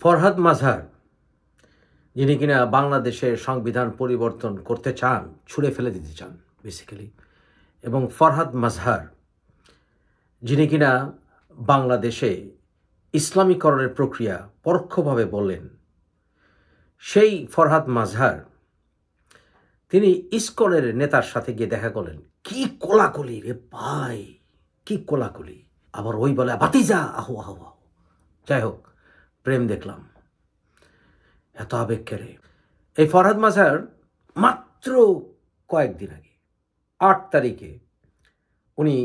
ফরহাদ মাজহার, যিনি কিনা বাংলাদেশের সংবিধান পরিবর্তন করতে চান, ছুঁড়ে ফেলে দিতে চান বেসিক্যালি, এবং ফরহাদ মাজহার, যিনি কিনা বাংলাদেশে ইসলামীকরণের প্রক্রিয়া পরোক্ষভাবে বললেন, সেই ফরহাদ মাজহার তিনি ইসকনের নেতার সাথে গিয়ে দেখা করলেন। কি কোলাকুলি রে ভাই, কি কোলাকুলি! আবার ওই বলে ভাতিজা, আহো আহো আহো। যাই হোক, প্রেম দেখলাম, এত আবেগ কেড়ে। এই ফরহাদ মাজহার মাত্র কয়েকদিন আগে 8 তারিখে উনি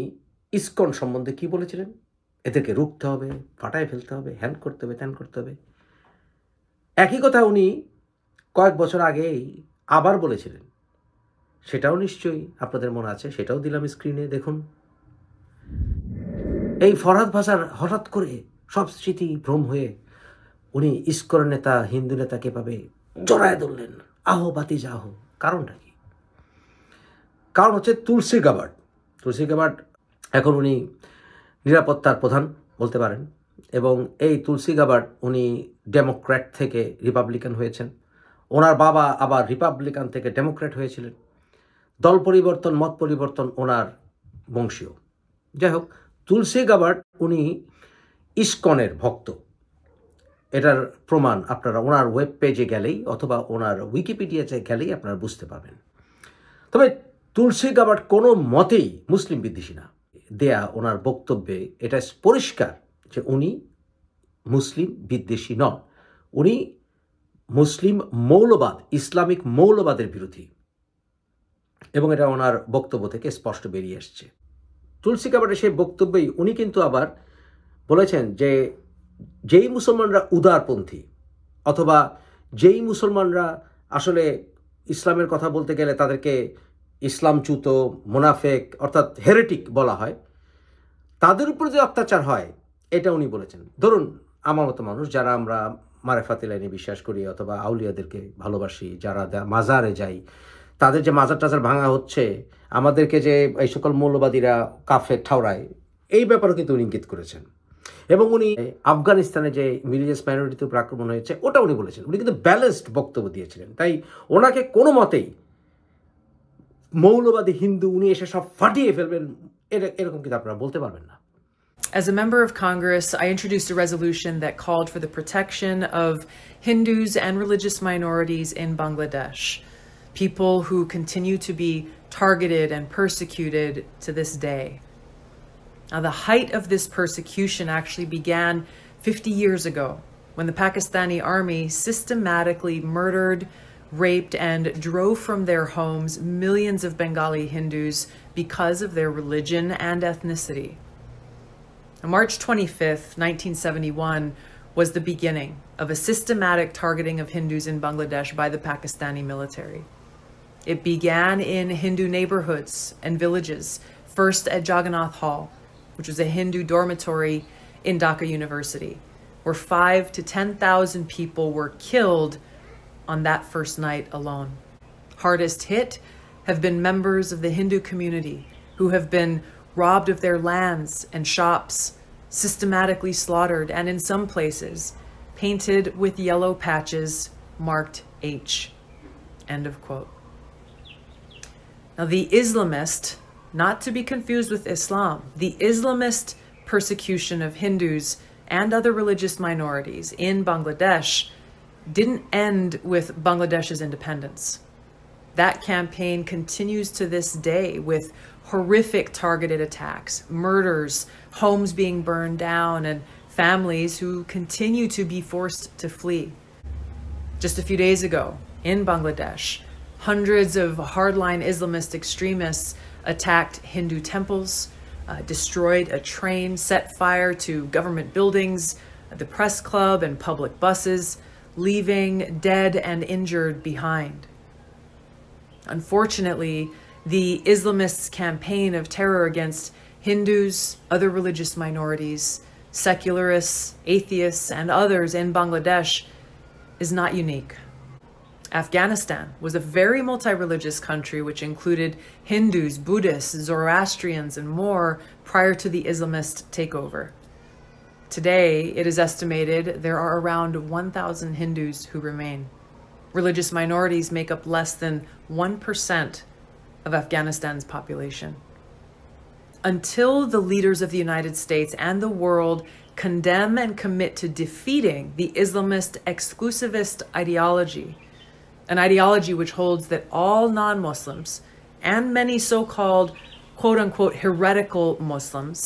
ইসকন সম্বন্ধে কি বলেছিলেন? এদেরকে রুখতে হবে, ফাটায় ফেলতে হবে, হ্যান করতে হবে, ত্যান করতে হবে। একই কথা উনি কয়েক বছর আগেই আবার বলেছিলেন, সেটাও নিশ্চয়ই আপনাদের মনে আছে, সেটাও দিলাম স্ক্রিনে দেখুন। এই ফরহাদ মাজহার হঠাৎ করে সব স্মৃতি ভ্রম হয়ে উনি ইসকন নেতা, হিন্দু নেতাকে পাবে জড়ায় ধরলেন, আহো বাতিজা আহো। কারণটা কি? কারণ হচ্ছে তুলসী গাবার্ড। তুলসী গাবার্ড এখন উনি নিরাপত্তার প্রধান বলতে পারেন, এবং এই তুলসী গাবার্ড উনি ডেমোক্র্যাট থেকে রিপাবলিকান হয়েছেন। ওনার বাবা আবার রিপাবলিকান থেকে ডেমোক্র্যাট হয়েছিলেন। দল পরিবর্তন, মত পরিবর্তন ওনার বংশীয়। যাই হোক, তুলসী গাবার্ড উনি ইসকনের ভক্ত। এটার প্রমাণ আপনারা ওনার ওয়েব পেজে গেলেই অথবা ওনার উইকিপিডিয়াতে গেলেই আপনারা বুঝতে পারবেন। তবে তুলসী গাবার্ড কোনো মতেই মুসলিম বিদ্বেষী না। দেয়া ওনার বক্তব্যে এটা পরিষ্কার যে উনি মুসলিম বিদ্বেষী নন, উনি মুসলিম মৌলবাদ, ইসলামিক মৌলবাদের বিরোধী, এবং এটা ওনার বক্তব্য থেকে স্পষ্ট বেরিয়ে আসছে। তুলসী গাবার্ডের সেই বক্তব্যেই উনি কিন্তু আবার বলেছেন যে যেই মুসলমানরা উদারপন্থী অথবা যেই মুসলমানরা আসলে ইসলামের কথা বলতে গেলে তাদেরকে ইসলামচ্যুত, মুনাফেক অর্থাৎ হেরেটিক বলা হয়, তাদের উপর যে অত্যাচার হয় এটা উনি বলেছেন। ধরুন আমার মতো মানুষ, যারা আমরা মারেফাতি লাইনে বিশ্বাস করি অথবা আউলিয়াদেরকে ভালোবাসি, যারা মাজারে যাই, তাদের যে মাজার টাজার ভাঙা হচ্ছে, আমাদেরকে যে এই সকল মৌলবাদীরা কাফের ঠাউরায়, এই ব্যাপারে কিন্তু উনি ইঙ্গিত করেছেন। এবং উনি আফগানিস্তানে যে রিলিজিয়াস মাইনরিটির উপর আক্রমণ হয়েছে ওটা উনি বলেছেন। উনি কিন্তু ব্যালেন্সড বক্তব্য দিয়েছিলেন, তাই ওনাকে কোনো মতেই মৌলবাদী হিন্দু উনি এসে সব ফাটিয়ে ফেলবেন এরকম কিন্তু আপনারা বলতে পারবেন না। As a member of Congress, I introduced a resolution that called for the protection of Hindus and religious minorities in Bangladesh, people who continue to be targeted and persecuted to this day. Now, the height of this persecution actually began 50 years ago when the Pakistani army systematically murdered, raped, and drove from their homes millions of Bengali Hindus because of their religion and ethnicity. On March 25th, 1971 was the beginning of a systematic targeting of Hindus in Bangladesh by the Pakistani military. It began in Hindu neighborhoods and villages, first at Jagannath Hall, which was a Hindu dormitory in Dhaka University, where 5,000 to 10,000 people were killed on that first night alone. Hardest hit have been members of the Hindu community who have been robbed of their lands and shops, systematically slaughtered, and in some places painted with yellow patches marked H. End of quote. Now, the Islamist, not to be confused with Islam, the Islamist persecution of Hindus and other religious minorities in Bangladesh didn't end with Bangladesh's independence. That campaign continues to this day with horrific targeted attacks, murders, homes being burned down, and families who continue to be forced to flee. Just a few days ago in Bangladesh, hundreds of hardline Islamist extremists attacked Hindu temples, destroyed a train, set fire to government buildings, the press club, and public buses, leaving dead and injured behind. Unfortunately, the Islamists' campaign of terror against Hindus, other religious minorities, secularists, atheists, and others in Bangladesh is not unique. Afghanistan was a very multi-religious country which included Hindus, Buddhists, Zoroastrians, and more prior to the Islamist takeover. Today, it is estimated there are around 1,000 Hindus who remain. Religious minorities make up less than 1% of Afghanistan's population. Until the leaders of the United States and the world condemn and commit to defeating the Islamist exclusivist ideology, an ideology which holds that all non-Muslims and many so-called quote-unquote heretical Muslims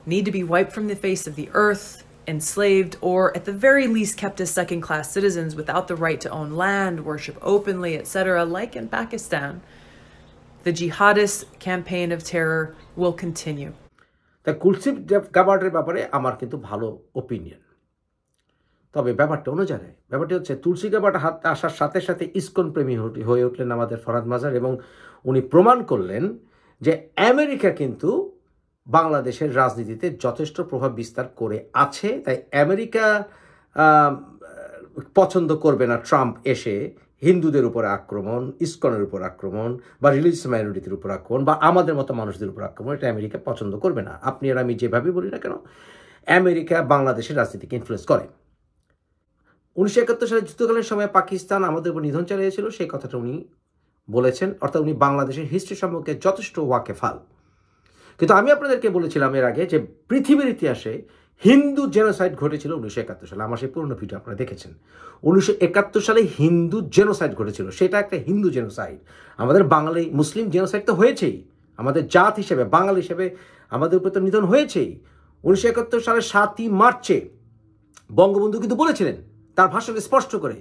need to be wiped from the face of the earth, enslaved, or at the very least kept as second-class citizens without the right to own land, worship openly, etc., like in Pakistan, the jihadist campaign of terror will continue. তা তুলসী গাবার্ডের ব্যাপারে আমার কিন্তু ভালো opinion, তবে ব্যাপারটা অন্য জায়গায়। ব্যাপারটি হচ্ছে তুলসী গাবার্ড হাত আসার সাথে সাথে ইসকন প্রেমী হয়ে উঠলেন আমাদের ফরহাদ মাজার, এবং উনি প্রমাণ করলেন যে আমেরিকা কিন্তু বাংলাদেশের রাজনীতিতে যথেষ্ট প্রভাব বিস্তার করে আছে। তাই আমেরিকা পছন্দ করবে না ট্রাম্প এসে হিন্দুদের উপর আক্রমণ, ইসকনের উপর আক্রমণ, বা রিলিজিয়াস মাইনরিটির উপর আক্রমণ, বা আমাদের মতো মানুষদের উপর আক্রমণ। এটা আমেরিকা পছন্দ করবে না। আপনি আর আমি যেভাবে বলি না কেন, আমেরিকা বাংলাদেশের রাজনীতিকে ইনফ্লুয়েন্স করে। 1971 সালে যুদ্ধকালীন সময়ে পাকিস্তান আমাদের উপর নিধন চালিয়েছিল, সেই কথাটা উনি বলেছেন। অর্থাৎ উনি বাংলাদেশের হিস্ট্রি সম্পর্কে যথেষ্ট ওয়াকেফাল। কিন্তু আমি আপনাদেরকে বলেছিলাম এর আগে যে পৃথিবীর ইতিহাসে হিন্দু জেনোসাইড ঘটেছিল 1971 সালে। আমার সেই পুরনো ভিডিও আপনারা দেখেছেন। 1971 সালে হিন্দু জেনোসাইড ঘটেছিল, সেটা একটা হিন্দু জেনোসাইড। আমাদের বাঙালি মুসলিম জেনোসাইড তো হয়েছেই, আমাদের জাত হিসেবে বাঙালি হিসেবে আমাদের উপর তো নিধন হয়েছেই। 1971 সালের 7ই মার্চে বঙ্গবন্ধু কিন্তু বলেছিলেন তার ভাষণে স্পষ্ট করে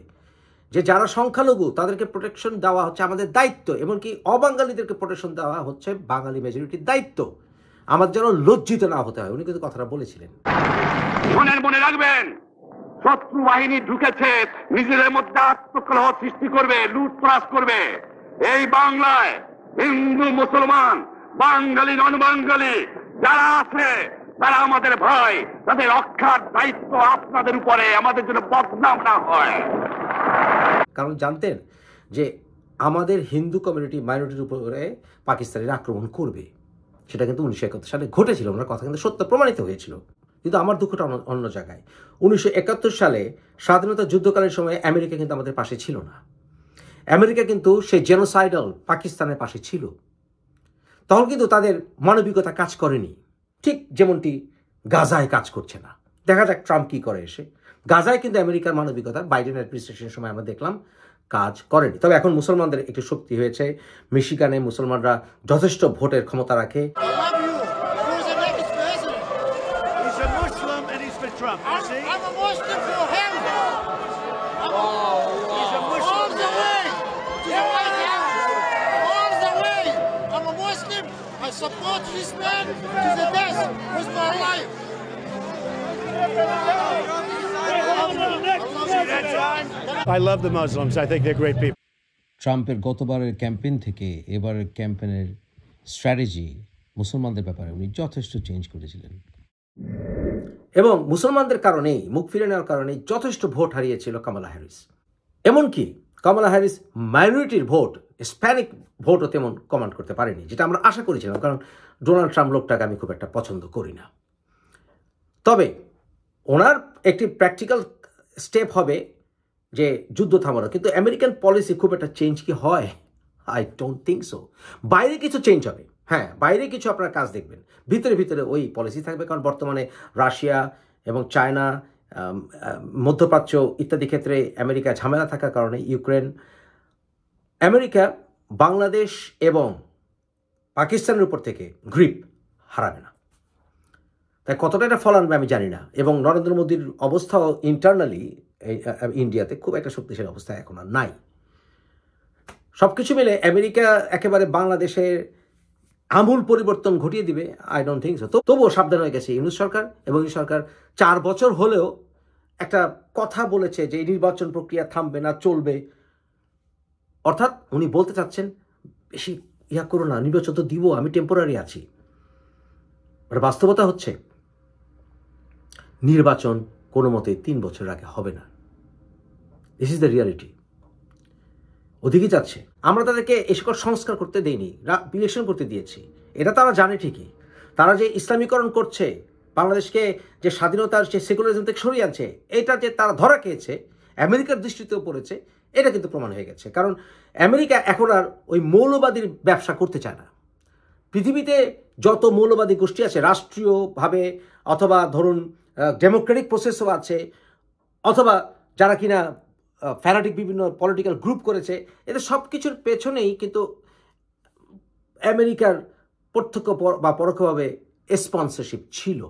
যে যারা সংখ্যালঘু তাদেরকে প্রোটেকশন দেওয়া হচ্ছে আমাদের দায়িত্ব, এমনকি অবাঙালিদেরকে প্রোটেকশন দেওয়া হচ্ছে বাঙালি মেজরিটির দায়িত্ব। আমার যেন লজ্জিত না হতে হয়, উনি কিন্তু কথাটা বলেছিলেন। মনে রাখবেন, শত্রু বাহিনী ঢুকেছে, নিজেদের মধ্যে আত্মকলহ সৃষ্টি করবে, লুটতরাজ করবে। এই বাংলায় হিন্দু মুসলমান বাঙালি নন বাঙালি যারা আছে তারা আমাদের ভাই, তাদের রক্ষার দায়িত্ব আপনাদের উপরে, আমাদের জন্য বদনাম না হয়। কারণ জানতেন যে আমাদের হিন্দু কমিউনিটি মাইনরিটির উপরে পাকিস্তানের আক্রমণ করবে, সেটা কিন্তু 1971 সালে ঘটেছিল। ওনার কথা কিন্তু সত্য প্রমাণিত হয়েছিল। কিন্তু আমার দুঃখটা অন্য জায়গায়। 1971 সালে স্বাধীনতা যুদ্ধকালের সময় আমেরিকা কিন্তু আমাদের পাশে ছিল না। আমেরিকা কিন্তু সেই জেনোসাইডাল পাকিস্তানের পাশে ছিল। তখন কিন্তু তাদের মানবিকতা কাজ করেনি, ঠিক যেমনটি গাজায় কাজ করছে না। দেখা যাক ট্রাম্প কী করে এসে। গাজায় কিন্তু আমেরিকার মানবিকতা বাইডেন অ্যাডমিনিস্ট্রেশনের সময় আমরা দেখলাম কাজ করেনি। তবে এখন মুসলমানদের একটু শক্তি হয়েছে। মিশিগানে মুসলমানরা যথেষ্ট ভোটের ক্ষমতা রাখে। I love the Muslims. I think they're great people. ট্রাম্পের গতবারের ক্যাম্পেইন থেকে এবারের ক্যাম্পেইনের স্ট্র্যাটেজি মুসলমানদের ব্যাপারে উনি যথেষ্ট চেঞ্জ করেছিলেন, এবং মুসলমানদের কারণেই, মুখ ফিরে নেওয়ার কারণেই যথেষ্ট ভোট হারিয়েছিল কামালা হ্যারিস। এমনকি কামালা হ্যারিস মাইনরিটির ভোট, স্প্যানিক ভোটও তেমন কমান্ড করতে পারেনি, যেটা আমরা আশা করেছিলাম। কারণ ডোনাল্ড ট্রাম্প লোকটাকে আমি খুব একটা পছন্দ করি না। তবে ওনার একটি প্র্যাকটিক্যাল স্টেপ হবে যে যুদ্ধ থামানো। কিন্তু আমেরিকান পলিসি খুব একটা চেঞ্জ কি হয়? I don't think so. বাইরে কিছু চেঞ্জ হবে, হ্যাঁ, বাইরে কিছু আপনার কাজ দেখবেন, ভিতরে ভিতরে ওই পলিসি থাকবে। কারণ বর্তমানে রাশিয়া এবং চায়না, মধ্যপ্রাচ্য ইত্যাদি ক্ষেত্রে আমেরিকা ঝামেলা থাকার কারণে ইউক্রেন, আমেরিকা বাংলাদেশ এবং পাকিস্তানের উপর থেকে গ্রিপ হারাবে না। তাই কতটা এটা ফল আনবে আমি জানি না। এবং নরেন্দ্র মোদীর অবস্থাও ইন্টারনালি ইন্ডিয়াতে খুব একটা শক্তিশালী অবস্থা এখন আর নাই। সব কিছু মিলে আমেরিকা একেবারে বাংলাদেশের আমূল পরিবর্তন ঘটিয়ে দিবে আই ডোন্ট থিঙ্ক সো। তবুও সাবধান হয়ে গেছে ইউনূস সরকার, এবং এই সরকার 4 বছর হলেও একটা কথা বলেছে যে এই নির্বাচন প্রক্রিয়া থামবে না, চলবে। অর্থাৎ উনি বলতে চাচ্ছেন বেশি ইয়া করো না, নির্বাচন তো দিব, আমি টেম্পোরারি আছি। বাস্তবতা হচ্ছে নির্বাচন কোনো মতে 3 বছর আগে হবে না। This is the reality. ওদিকে যাচ্ছে। আমরা তাদেরকে এই সকল সংস্কার করতে দেইনি, ইলেকশন করতে দিয়েছি। এটা তারা জানে ঠিকই। তারা যে ইসলামীকরণ করছে বাংলাদেশকে যে স্বাধীনতার যে সেকুলারিজম থেকে সরিয়ে আনছে, এটা যে তারা ধরা খেয়েছে, আমেরিকার দৃষ্টিতেও পড়েছে, এটা কিন্তু প্রমাণ হয়ে গেছে। কারণ আমেরিকা এখন আর ওই মৌলবাদীর ব্যবসা করতে চায় না। পৃথিবীতে যত মৌলবাদী গোষ্ঠী আছে, রাষ্ট্রীয়ভাবে অথবা ধরুন ডেমোক্রেটিক প্রসেসও আছে, অথবা যারা কিনা ফ্যানাটিক বিভিন্ন পলিটিক্যাল গ্রুপ করেছে, এদের সব কিছুর পেছনেই কিন্তু আমেরিকার প্রত্যক্ষ বা পরোক্ষভাবে স্পন্সরশিপ ছিল।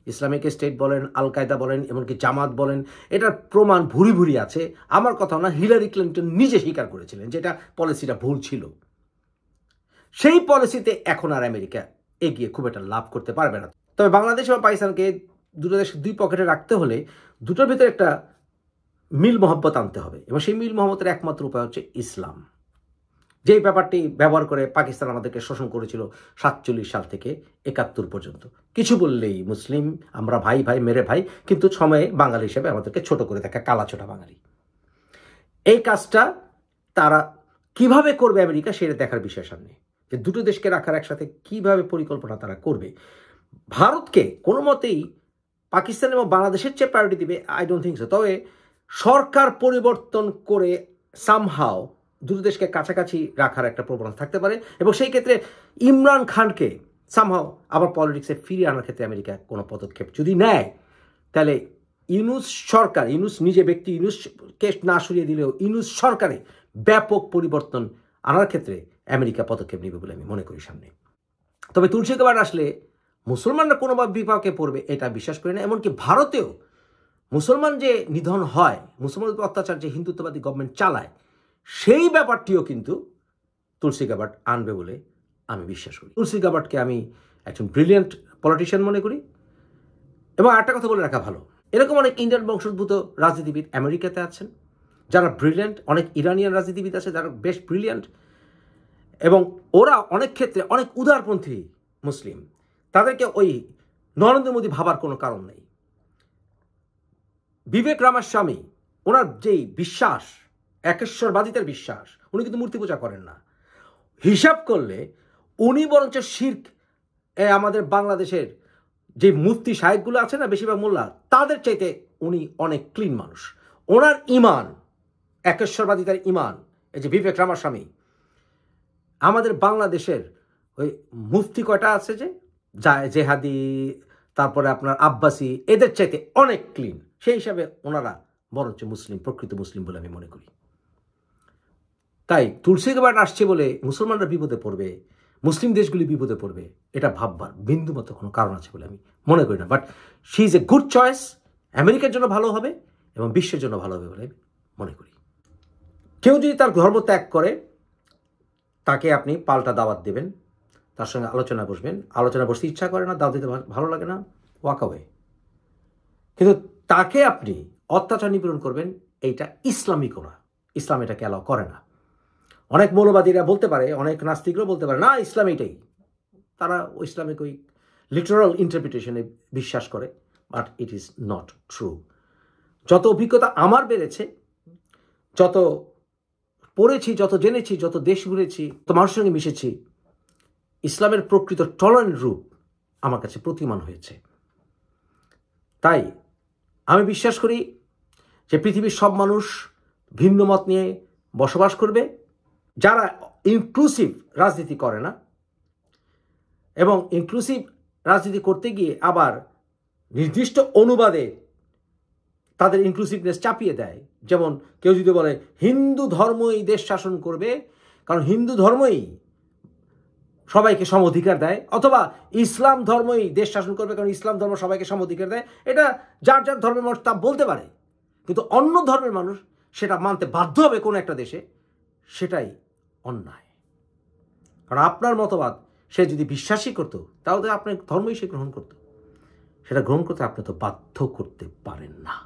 ইসলামিক স্টেট বলেন, আল কায়দা বলেন, এমনকি জামাত বলেন, এটার প্রমাণ ভুরি ভুরি আছে। আমার কথা না, হিলারি ক্লিন্টন নিজে স্বীকার করেছিলেন যেটা পলিসিটা ভুল ছিল। সেই পলিসিতে এখন আর আমেরিকা এগিয়ে খুব একটা লাভ করতে পারবে না। তবে বাংলাদেশ এবং পাকিস্তানকে দুটো দেশ দুই পকেটে রাখতে হলে দুটোর ভিতরে একটা মিল মহব্বত আনতে হবে, এবং সেই মিল মহব্বতের একমাত্র উপায় হচ্ছে ইসলাম। যেই ব্যাপারটি ব্যবহার করে পাকিস্তান আমাদেরকে শোষণ করেছিল 47 সাল থেকে 71 পর্যন্ত। কিছু বললেই মুসলিম, আমরা ভাই ভাই মেরে ভাই, কিন্তু সময়ে বাঙালি হিসেবে আমাদেরকে ছোট করে দেখা, কালা ছোটা বাঙালি। এই কাজটা তারা কিভাবে করবে আমেরিকা, সেটা দেখার বিষয় সামনে, যে দুটো দেশকে রাখার একসাথে কিভাবে পরিকল্পনা তারা করবে। ভারতকে কোনো মতেই পাকিস্তান এবং বাংলাদেশের চেয়ে প্রায়োরিটি দিবে আই ডোন্ট থিঙ্ক সো। তবে সরকার পরিবর্তন করে সামহাও দুটো দেশকে কাছাকাছি রাখার একটা প্রবণতা থাকতে পারে, এবং সেই ক্ষেত্রে ইমরান খানকে সামহাও আবার পলিটিক্সে ফিরিয়ে আনার ক্ষেত্রে আমেরিকা কোনো পদক্ষেপ যদি নেয়, তাহলে ইউনূস সরকার, ইউনূস নিজে ব্যক্তি ইউনূসকে না সরিয়ে দিলেও ইউনূস সরকারে ব্যাপক পরিবর্তন আনার ক্ষেত্রে আমেরিকা পদক্ষেপ নেবে বলে আমি মনে করি সামনে। তবে তুলসী গাবার্ড আসলে মুসলমানরা কোনো বিপাকে পড়বে এটা বিশ্বাস করি না। এমনকি ভারতেও মুসলমান যে নিধন হয়, মুসলমানদের উপর অত্যাচার যে হিন্দুত্ববাদী গভর্নমেন্ট চালায়, সেই ব্যাপারটিও কিন্তু তুলসী গাবার্ড আনবে বলে আমি বিশ্বাস করি। তুলসী গাবার্ডকে আমি একজন ব্রিলিয়ান্ট পলিটিশিয়ান মনে করি। এবং একটা কথা বলে রাখা ভালো, এরকম অনেক ইন্ডিয়ান বংশোদ্ভূত রাজনীতিবিদ আমেরিকাতে আছেন যারা ব্রিলিয়ান্ট, অনেক ইরানিয়ান রাজনীতিবিদ আছে যারা বেশ ব্রিলিয়ান্ট, এবং ওরা অনেক ক্ষেত্রে অনেক উদারপন্থী মুসলিম। তাদেরকে ওই নরেন্দ্র মোদী ভাবার কোনো কারণ নেই। বিবেক রামাস্বামী, ওনার যেই বিশ্বাস, একেশ্বরবাদিতার বিশ্বাস, উনি কিন্তু মূর্তি পূজা করেন না। হিসাব করলে উনি বরঞ্চ শিরক, আমাদের বাংলাদেশের যে মুফতি সাহেবগুলো আছে না, বেশিরভাগ মোল্লা, তাদের চাইতে উনি অনেক ক্লিন মানুষ। ওনার ইমান, একেশ্বরবাদিতার ইমান, এই যে বিবেক রামাস্বামী, আমাদের বাংলাদেশের ওই মুফতি কয়টা আছে যে জেহাদি, তারপরে আপনার আব্বাসি, এদের চাইতে অনেক ক্লিন। সেই হিসাবে ওনারা বরঞ্চ মুসলিম, প্রকৃত মুসলিম বলে আমি মনে করি। তাই তুলসী গাবার্ড আসছে বলে মুসলমানরা বিপদে পড়বে, মুসলিম দেশগুলি বিপদে পড়বে, এটা ভাববার বিন্দুমাত্র কোনো কারণ আছে বলে আমি মনে করি না। But she is a good choice, আমেরিকার জন্য ভালো হবে এবং বিশ্বের জন্য ভালো হবে বলে আমি মনে করি। কেউ যদি তার ধর্ম ত্যাগ করে, তাকে আপনি পাল্টা দাওয়াত দেবেন, তার সঙ্গে আলোচনা বসবেন। আলোচনা বসতে ইচ্ছা করে না, দাওয়াত দিতে ভালো লাগে না, ওয়াক অ্যাওয়ে। কিন্তু তাকে আপনি অত্যাচার নিপীড়ন করবেন, এইটা ইসলামিক না, ইসলাম এটাকে অ্যালাউ করে না। অনেক মৌলবাদীরা বলতে পারে, অনেক নাস্তিকরাও বলতে পারে না ইসলাম এটাই, তারা ইসলামিক ওই লিটারাল ইন্টারপ্রিটেশনে বিশ্বাস করে, but it is not true. যত অভিজ্ঞতা আমার বেড়েছে, যত পড়েছি, যত জেনেছি, যত দেশ ঘুরেছি, তো মানুষের সঙ্গে মিশেছি, ইসলামের প্রকৃত টলারেন্ট রূপ আমার কাছে প্রতিমান হয়েছে। তাই আমি বিশ্বাস করি যে পৃথিবীর সব মানুষ ভিন্ন মত নিয়ে বসবাস করবে, যারা ইনক্লুসিভ রাজনীতি করে না, এবং ইনক্লুসিভ রাজনীতি করতে গিয়ে আবার নির্দিষ্ট অনুবাদে তাদের ইনক্লুসিভনেস চাপিয়ে দেয়। যেমন কেউ যদি বলে হিন্দু ধর্মই দেশ শাসন করবে, কারণ হিন্দু ধর্মই সবাইকে সম অধিকার দেয়, অথবা ইসলাম ধর্মই দেশ শাসন করবে কারণ ইসলাম ধর্ম সবাইকে সম অধিকার দেয়, এটা যার যার ধর্মের মানুষ তা বলতে পারে, কিন্তু অন্য ধর্মের মানুষ সেটা মানতে বাধ্য হবে কোনো একটা দেশে, সেটাই অন্যায়। কারণ আপনার মতবাদ সে যদি বিশ্বাসই করতো, তাহলে আপনার ধর্মই সে গ্রহণ করত, সেটা গ্রহণ করতে আপনি তো বাধ্য করতে পারেন না।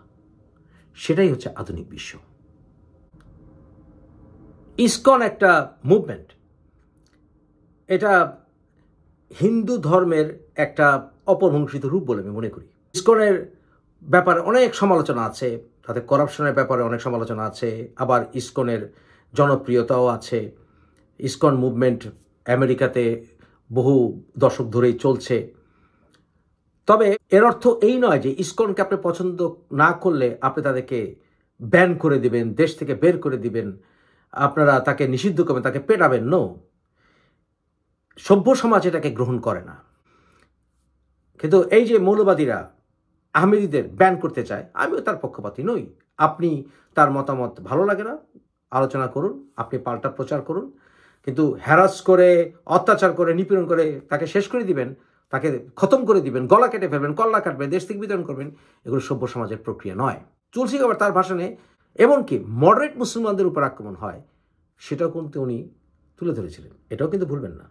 সেটাই হচ্ছে আধুনিক বিশ্ব। ইসকন একটা মুভমেন্ট, এটা হিন্দু ধর্মের একটা অপভংসিত রূপ বলে আমি মনে করি। ইসকনের ব্যাপারে অনেক সমালোচনা আছে, তাদের করাপশনের ব্যাপারে অনেক সমালোচনা আছে, আবার ইসকনের জনপ্রিয়তাও আছে। ইসকন মুভমেন্ট আমেরিকাতে বহু দশক ধরেই চলছে। তবে এর অর্থ এই নয় যে ইসকনকে আপনি পছন্দ না করলে আপনি তাদেরকে ব্যান করে দিবেন, দেশ থেকে বের করে দিবেন, আপনারা তাকে নিষিদ্ধ করবেন, তাকে পেটাবেন। নো, সভ্য সমাজ এটাকে গ্রহণ করে না। কিন্তু এই যে মৌলবাদীরা আহমেদীদের ব্যান করতে চায়, আমিও তার পক্ষপাতী নই। আপনি তার মতামত ভালো লাগে না, আলোচনা করুন, আপনি পাল্টা প্রচার করুন, কিন্তু হ্যারাস করে, অত্যাচার করে, নিপীড়ন করে তাকে শেষ করে দিবেন, তাকে খতম করে দিবেন, গলা কেটে ফেলবেন, কল্লা কাটবেন, দেশ থেকে বিতরণ করবেন, এগুলো সভ্য সমাজের প্রক্রিয়া নয়। তুলসী গাবার তার ভাষণে এমনকি মডারেট মুসলমানদের উপর আক্রমণ হয় সেটাও কিন্তু উনি তুলে ধরেছিলেন, এটাও কিন্তু ভুলবেন না।